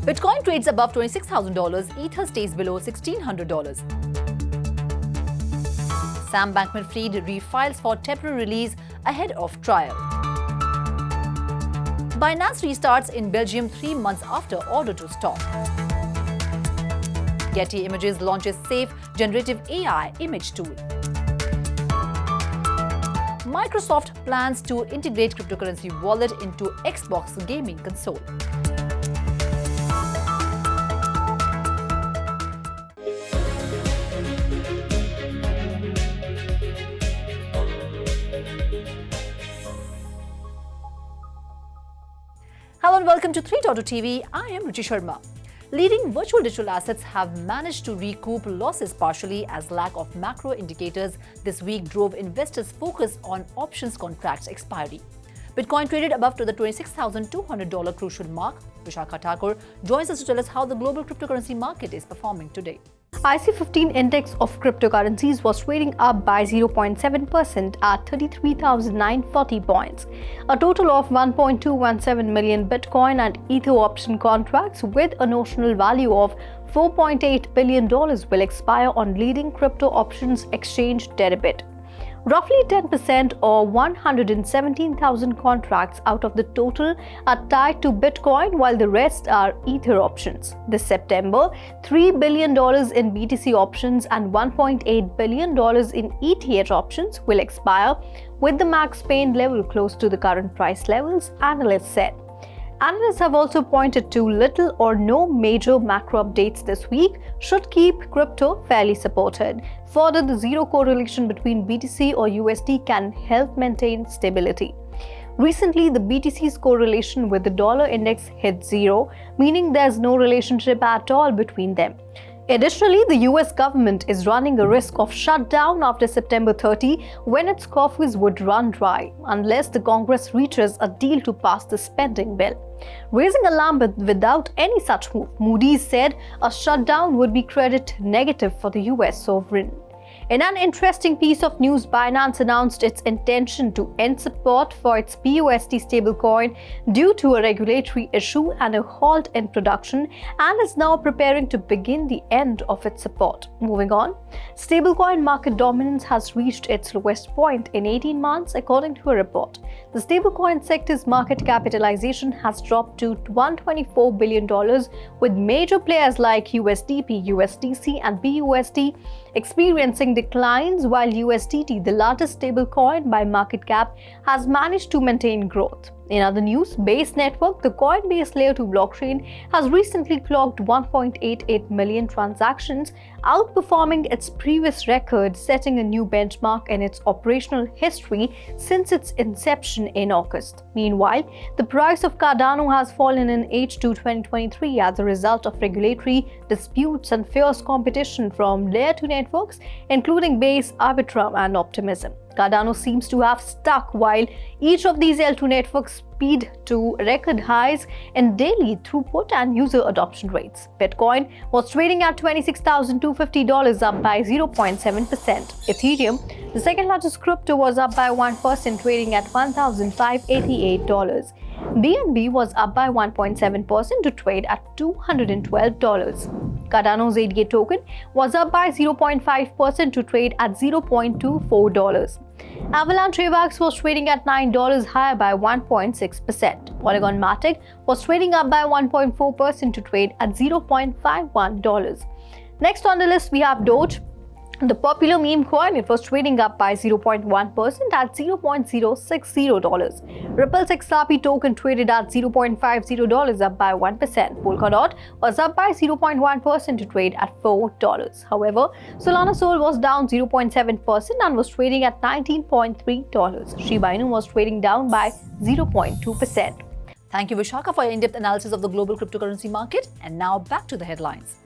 Bitcoin trades above $26,000, Ether stays below $1,600. Sam Bankman-Fried refiles for temporary release ahead of trial. Binance restarts in Belgium 3 months after order to stop. Getty Images launches safe generative AI image tool. Microsoft plans to integrate cryptocurrency wallet into Xbox gaming console. Hello and welcome to 3.2 I am Ruchi Sharma. Leading virtual digital assets have managed to recoup losses partially as lack of macro indicators this week drove investors' focus on options contracts expiry. Bitcoin traded above to the $26,200 crucial mark. Vishakha Thakur joins us to tell us how the global cryptocurrency market is performing today. IC15 index of cryptocurrencies was trading up by 0.7% at 33,940 points. A total of 1.217 million Bitcoin and Ether option contracts with a notional value of $4.8 billion will expire on leading crypto options exchange Deribit. Roughly 10% or 117,000 contracts out of the total are tied to Bitcoin, while the rest are Ether options. This September, $3 billion in BTC options and $1.8 billion in ETH options will expire, with the max pain level close to the current price levels, analysts said. Analysts have also pointed to little or no major macro updates this week should keep crypto fairly supported. Further, the zero correlation between BTC or USD can help maintain stability. Recently, the BTC's correlation with the dollar index hit zero, meaning there's no relationship at all between them. Additionally, the US government is running a risk of shutdown after September 30 when its coffers would run dry unless the Congress reaches a deal to pass the spending bill. Raising alarm without any such move, Moody's said a shutdown would be credit negative for the US sovereign. In an interesting piece of news, Binance announced its intention to end support for its BUSD stablecoin due to a regulatory issue and a halt in production, and is now preparing to begin the end of its support. Moving on, stablecoin market dominance has reached its lowest point in 18 months, according to a report. The stablecoin sector's market capitalization has dropped to $124 billion, with major players like USDP, USDC, and BUSD experiencing declines, while USDT, the largest stablecoin by market cap, has managed to maintain growth. In other news, Base Network, the Coinbase Layer 2 blockchain, has recently clocked 1.88 million transactions, outperforming its previous record, setting a new benchmark in its operational history since its inception in August. Meanwhile, the price of Cardano has fallen in H2 2023 as a result of regulatory disputes and fierce competition from Layer 2 networks, including Base, Arbitrum, and Optimism. Cardano seems to have stuck, while each of these L2 networks speed to record highs in daily throughput and user adoption rates. Bitcoin was trading at $26,250, up by 0.7%. Ethereum, the second largest crypto, was up by 1%, trading at $1,588. BNB was up by 1.7% to trade at $212. Cardano's ADA token was up by 0.5% to trade at $0.24. Avalanche AVAX was trading at $9, higher by 1.6%. Polygon Matic was trading up by 1.4% to trade at $0.51. Next on the list, we have Doge, the popular meme coin. It was trading up by 0.1% at $0.060. Ripple's XRP token traded at $0.50, up by 1%. Polkadot was up by 0.1% to trade at $4. However, Solana Sol was down 0.7% and was trading at $19.3. Shiba Inu was trading down by 0.2%. Thank you, Vishakha, for your in-depth analysis of the global cryptocurrency market. And now back to the headlines.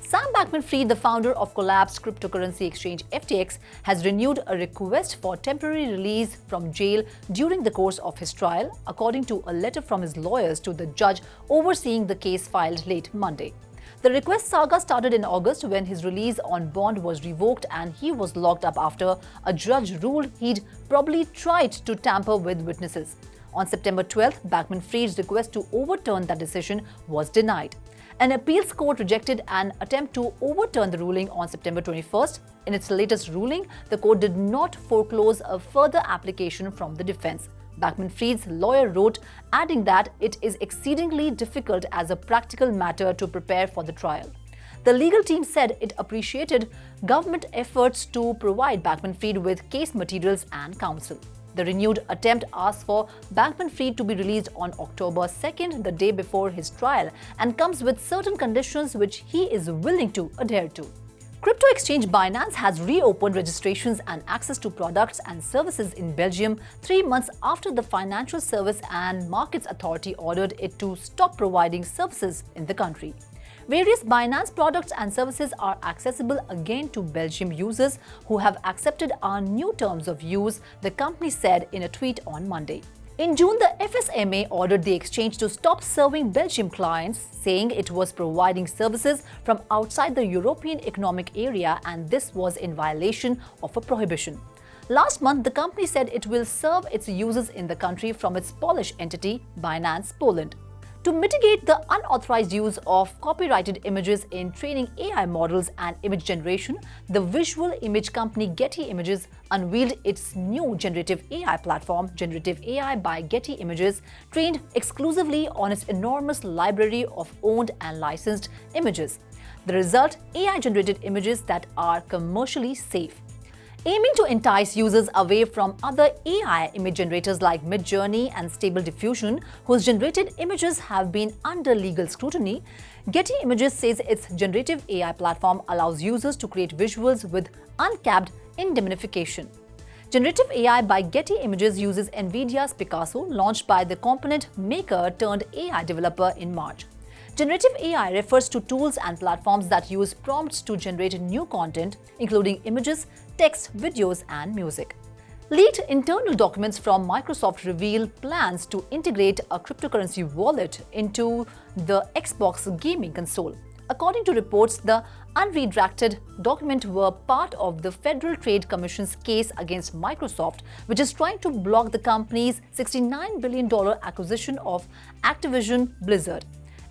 Sam Bankman-Fried, the founder of collapsed cryptocurrency exchange FTX, has renewed a request for temporary release from jail during the course of his trial, according to a letter from his lawyers to the judge overseeing the case filed late Monday. The request saga started in August when his release on bond was revoked and he was locked up after a judge ruled he'd probably tried to tamper with witnesses. On September 12th, Bankman-Fried's request to overturn that decision was denied. An appeals court rejected an attempt to overturn the ruling on September 21st. In its latest ruling, the court did not foreclose a further application from the defense. Bankman-Fried's lawyer wrote, adding that it is exceedingly difficult as a practical matter to prepare for the trial. The legal team said it appreciated government efforts to provide Bankman-Fried with case materials and counsel. The renewed attempt asked for Bankman-Fried to be released on October 2nd, the day before his trial, and comes with certain conditions which he is willing to adhere to. Crypto exchange Binance has reopened registrations and access to products and services in Belgium 3 months after the Financial Service and Markets Authority ordered it to stop providing services in the country. Various Binance products and services are accessible again to Belgium users who have accepted our new terms of use, the company said in a tweet on Monday. In June, the FSMA ordered the exchange to stop serving Belgium clients, saying it was providing services from outside the European Economic Area and this was in violation of a prohibition. Last month, the company said it will serve its users in the country from its Polish entity, Binance Poland. To mitigate the unauthorized use of copyrighted images in training AI models and image generation, the visual image company Getty Images unveiled its new generative AI platform, Generative AI by Getty Images, trained exclusively on its enormous library of owned and licensed images. The result, AI-generated images that are commercially safe. Aiming to entice users away from other AI image generators like Midjourney and Stable Diffusion, whose generated images have been under legal scrutiny, Getty Images says its generative AI platform allows users to create visuals with uncapped indemnification. Generative AI by Getty Images uses NVIDIA's Picasso, launched by the component maker turned AI developer in March. Generative AI refers to tools and platforms that use prompts to generate new content, including images, text, videos, and music. Leaked internal documents from Microsoft reveal plans to integrate a cryptocurrency wallet into the Xbox gaming console. According to reports, the unredacted documents were part of the Federal Trade Commission's case against Microsoft, which is trying to block the company's $69 billion acquisition of Activision Blizzard.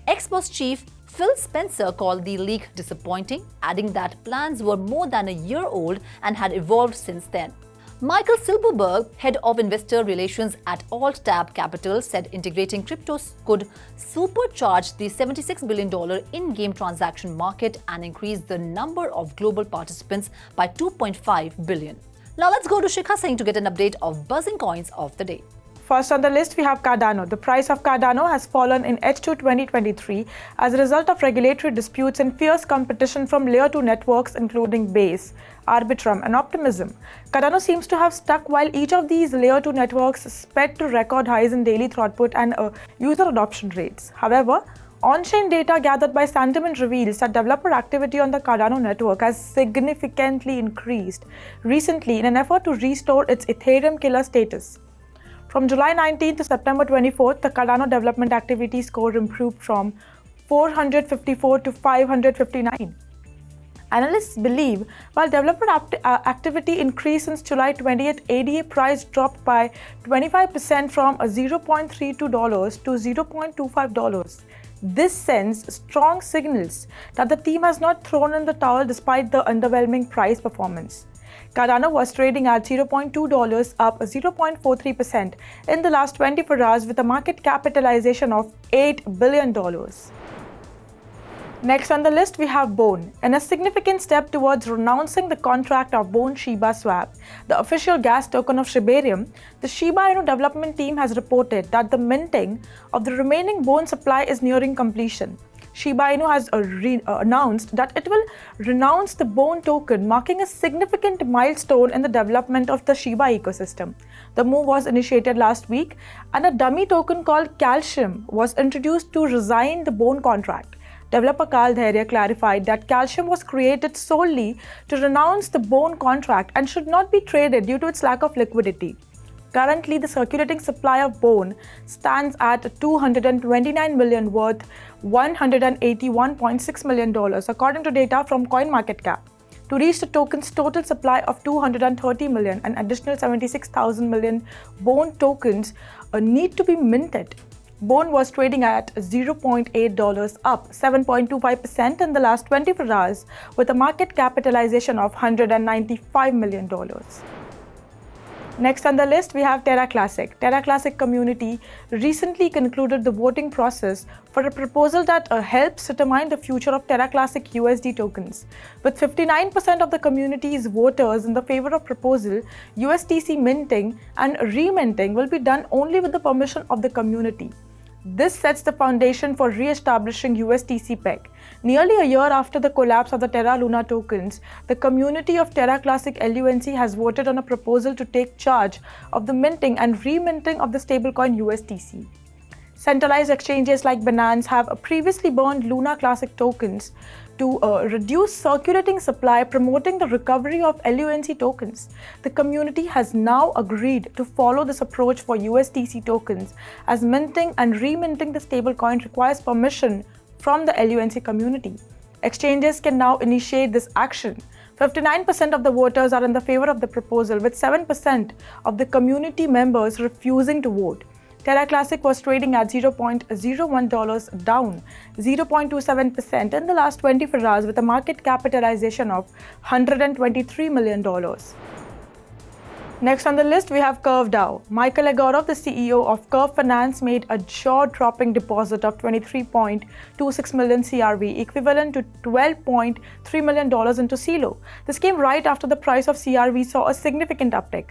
Xbox chief Phil Spencer called the leak disappointing, adding that plans were more than a year old and had evolved since then. Michael Silberberg, head of investor relations at AltTab Capital, said integrating cryptos could supercharge the $76 billion in-game transaction market and increase the number of global participants by 2.5 billion. Now let's go to Shikha Singh to get an update of buzzing coins of the day. First on the list, we have Cardano. The price of Cardano has fallen in H2 2023 as a result of regulatory disputes and fierce competition from Layer 2 networks including Base, Arbitrum and Optimism. Cardano seems to have stuck while each of these Layer 2 networks sped to record highs in daily throughput and user adoption rates. However, on-chain data gathered by Sentiment reveals that developer activity on the Cardano network has significantly increased recently in an effort to restore its Ethereum killer status. From July 19th to September 24th, the Cardano development activity score improved from 454 to 559. Analysts believe while developer activity increased since July 20th, ADA price dropped by 25% from $0.32 to $0.25. This sends strong signals that the team has not thrown in the towel despite the underwhelming price performance. Cardano was trading at $0.2, up 0.43% in the last 24 hours with a market capitalization of $8 billion. Next on the list, we have Bone. In a significant step towards renouncing the contract of Bone Shiba Swap, the official gas token of Shibarium, the Shiba Inu development team has reported that the minting of the remaining Bone supply is nearing completion. Shiba Inu has announced that it will renounce the Bone token, marking a significant milestone in the development of the Shiba ecosystem. The move was initiated last week, and a dummy token called Calcium was introduced to resign the Bone contract. Developer Carl Dheria clarified that Calcium was created solely to renounce the Bone contract and should not be traded due to its lack of liquidity. Currently, the circulating supply of Bone stands at 229 million, worth $181.6 million, according to data from CoinMarketCap. To reach the token's total supply of 230 million, an additional 76,000 million Bone tokens need to be minted. Bone was trading at $0.8, up 7.25% in the last 24 hours, with a market capitalization of $195 million. Next on the list, we have Terra Classic. Terra Classic community recently concluded the voting process for a proposal that helps determine the future of Terra Classic USD tokens. With 59% of the community's voters in the favor of proposal, USTC minting and reminting will be done only with the permission of the community. This sets the foundation for re-establishing USTC peg. Nearly a year after the collapse of the Terra Luna tokens, the community of Terra Classic LUNC has voted on a proposal to take charge of the minting and reminting of the stablecoin USTC. Centralized exchanges like Binance have previously burned Luna Classic tokens to reduce circulating supply, promoting the recovery of LUNC tokens. The community has now agreed to follow this approach for USTC tokens, as minting and reminting the stablecoin requires permission from the LUNC community. Exchanges can now initiate this action. 59% of the voters are in the favor of the proposal, with 7% of the community members refusing to vote. Terra Classic was trading at $0.01, down 0.27% in the last 24 hours, with a market capitalization of $123 million. Next on the list, we have Curve DAO. Michael Egorov, the CEO of Curve Finance, made a jaw-dropping deposit of 23.26 million CRV, equivalent to $12.3 million into CELO. This came right after the price of CRV saw a significant uptick.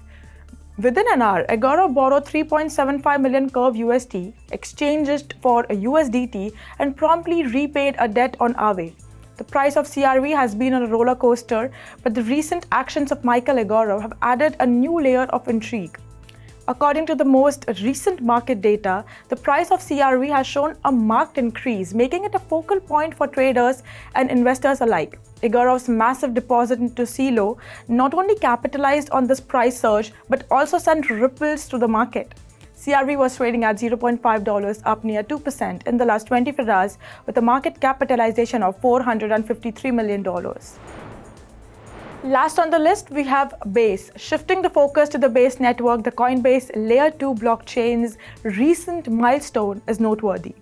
Within an hour, Egorov borrowed 3.75 million Curve USD, exchanged it for a USDT, and promptly repaid a debt on Aave. The price of CRV has been on a roller coaster, but the recent actions of Michael Egorov have added a new layer of intrigue. According to the most recent market data, the price of CRV has shown a marked increase, making it a focal point for traders and investors alike. Egorov's massive deposit into CELO not only capitalized on this price surge, but also sent ripples to the market. CRV was trading at $0.5, up near 2% in the last 24 hours, with a market capitalization of $453 million. Last on the list, we have Base. Shifting the focus to the Base network, the Coinbase Layer 2 blockchain's recent milestone is noteworthy.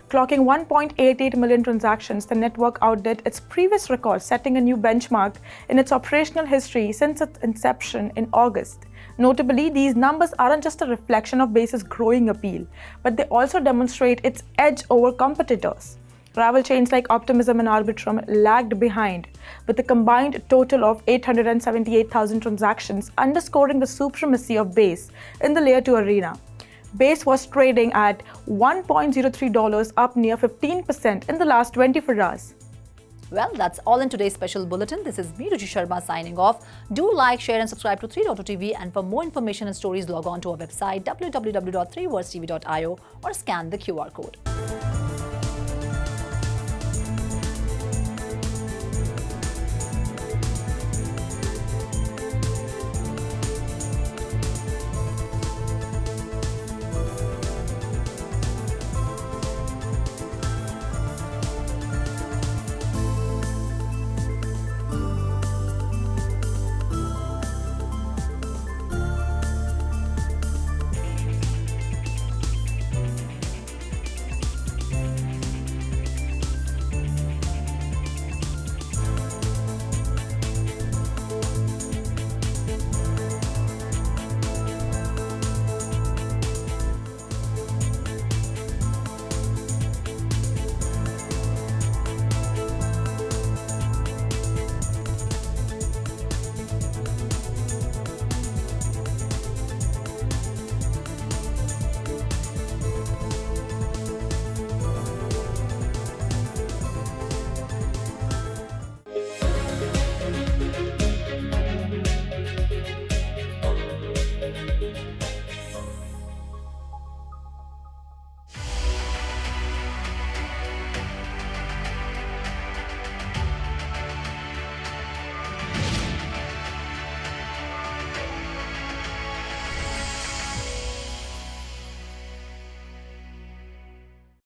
Clocking 1.88 million transactions, the network outdid its previous record, setting a new benchmark in its operational history since its inception in August. Notably, these numbers aren't just a reflection of Base's growing appeal, but they also demonstrate its edge over competitors. Rival chains like Optimism and Arbitrum lagged behind, with a combined total of 878,000 transactions, underscoring the supremacy of Base in the Layer 2 arena. Base was trading at $1.03, up near 15% in the last 24 hours. Well, that's all in today's special bulletin. This is me, Ruchi Sharma, signing off. Do like, share and subscribe to 3.0TV, and for more information and stories, log on to our website www.3worldstv.io or scan the QR code.